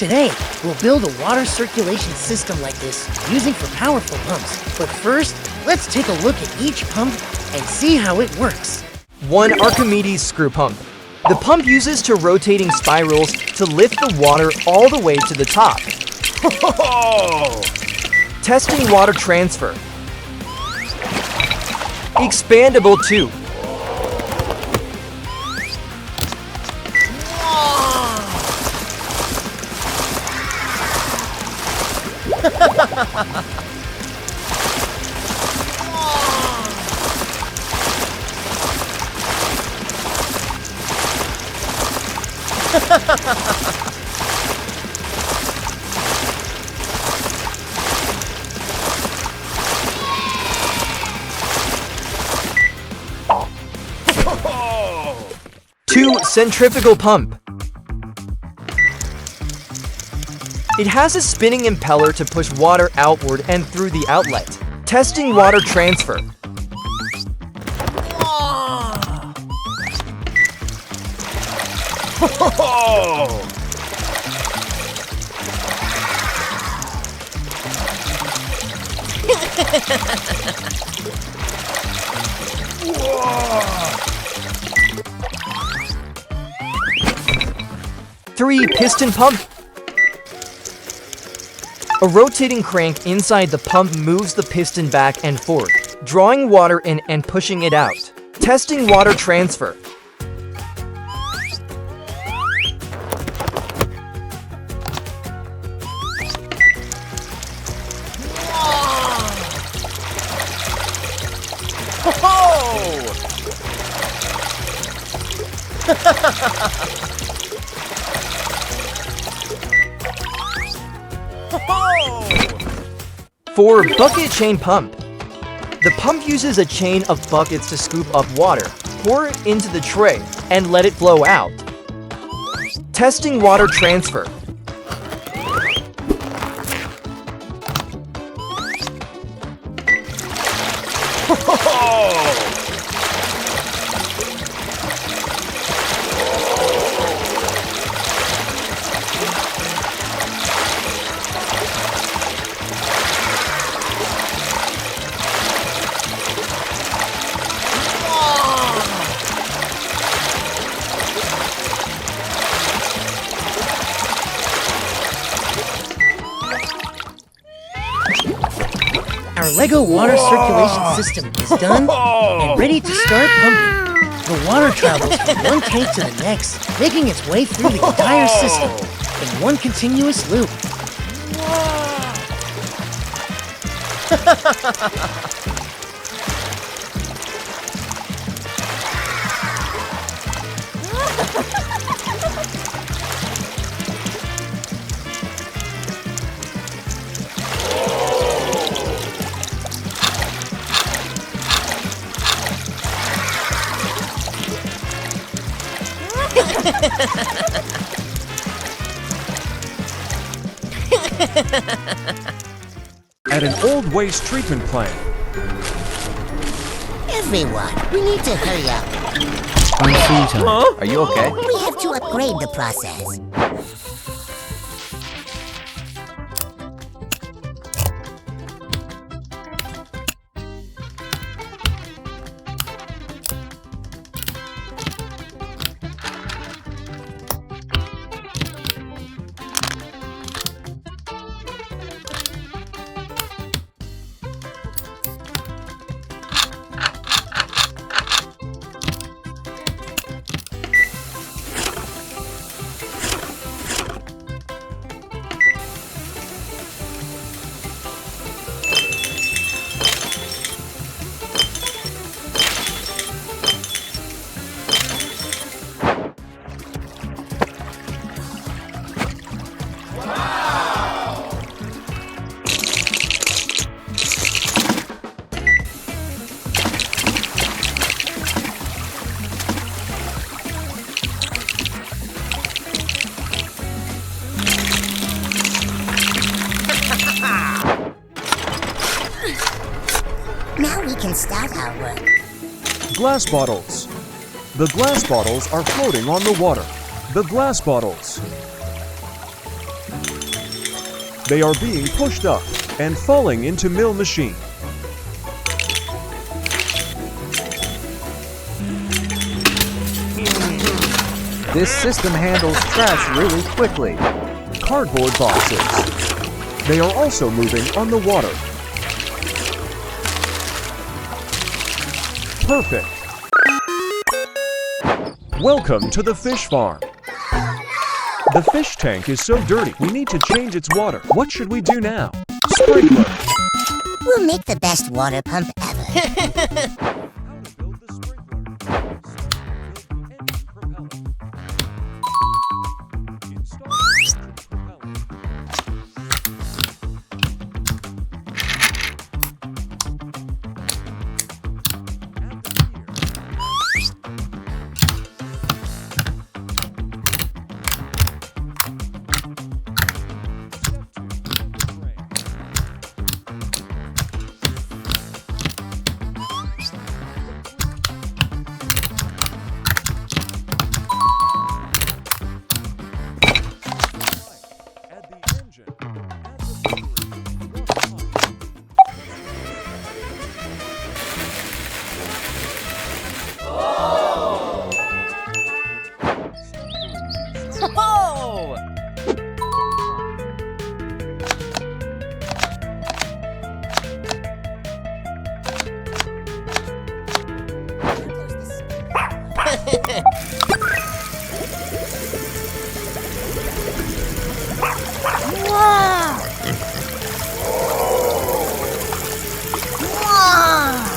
Today, we'll build a water circulation system like this using for powerful pumps. But first, let's take a look at each pump and see how it works. 1 Archimedes screw pump. The pump uses to rotating spirals to lift the water all the way to the top. Testing water transfer. Expandable tube. Two centrifugal pump. It has a spinning impeller to push water outward and through the outlet. Testing water transfer. Three piston pump. A rotating crank inside the pump moves the piston back and forth, drawing water in and pushing it out. Testing water transfer. For bucket chain pump. The pump uses a chain of buckets to scoop up water, pour it into the tray, and let it flow out. Testing water transfer. Our LEGO water circulation system is done and ready to start pumping. The water travels from one tank to the next, making its way through the entire system in one continuous loop. At an old waste treatment plant. Everyone, we need to hurry up. Are you okay? We have to upgrade the process. Now we can start our work. Glass bottles. The glass bottles are floating on the water. The glass bottles. They are being pushed up and falling into mill machine. This system handles trash really quickly. Cardboard boxes. They are also moving on the water. Perfect. Welcome to the fish farm. The fish tank is so dirty, we need to change its water. What should we do now? Sprinkler. We'll make the best water pump ever. How to build the sprinkler. Install engine propeller.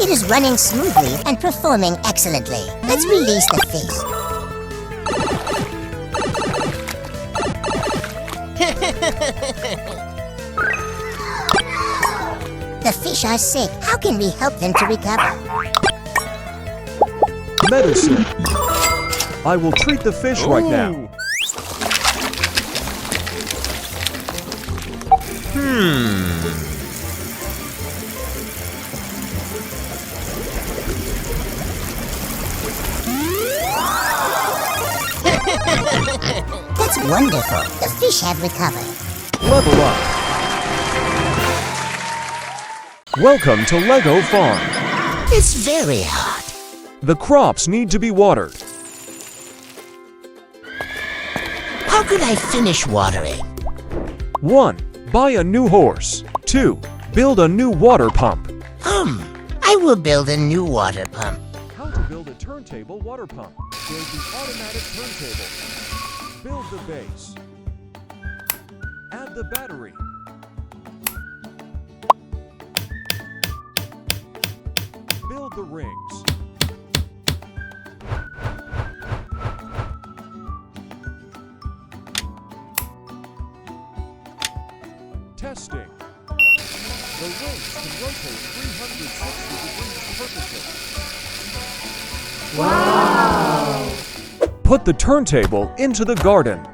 It is running smoothly and performing excellently. Let's release the fish. The fish are sick. How can we help them to recover? Medicine. I will treat the fish right now. That's wonderful. The fish have recovered. Level up. Welcome to Lego Farm. It's very hot. The crops need to be watered. How could I finish watering? 1. Buy a new horse. 2. Build a new water pump. I will build a new water pump. How to build a turntable water pump. Build the automatic turntable. Build the base. Add the battery. Build the rings. Testing. The rings can rotate 360 degrees perfectly. Wow! Put the turntable into the garden.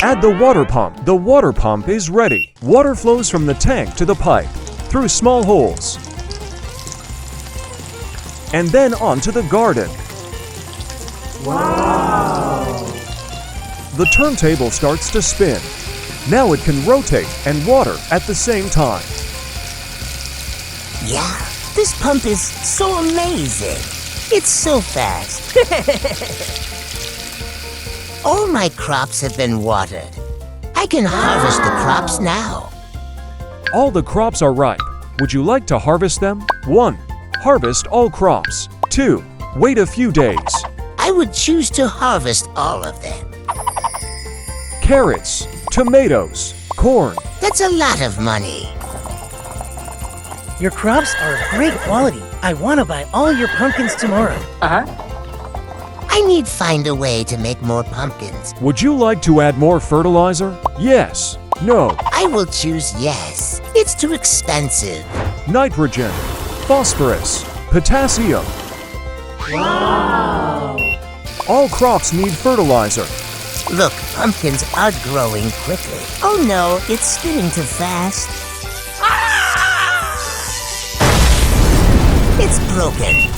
Add the water pump. The water pump is ready. Water flows from the tank to the pipe through small holes and then onto the garden. Wow! The turntable starts to spin. Now it can rotate and water at the same time. Yeah, this pump is so amazing. It's so fast. All my crops have been watered. I can harvest the crops now. All the crops are ripe. Would you like to harvest them? 1. Harvest all crops. 2. Wait a few days. I would choose to harvest all of them. Carrots, tomatoes, corn. That's a lot of money. Your crops are of great quality. I want to buy all your pumpkins tomorrow. I need find a way to make more pumpkins. Would you like to add more fertilizer? Yes. No. I will choose yes. It's too expensive. Nitrogen, phosphorus, potassium. Wow! All crops need fertilizer. Look, pumpkins are growing quickly. Oh no, it's spinning too fast. It's broken.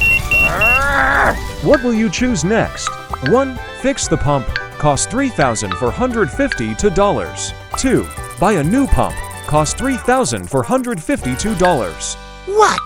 What will you choose next? 1. Fix the pump. Cost $3,450 to dollars. 2. Buy a new pump. Cost $3,452. What?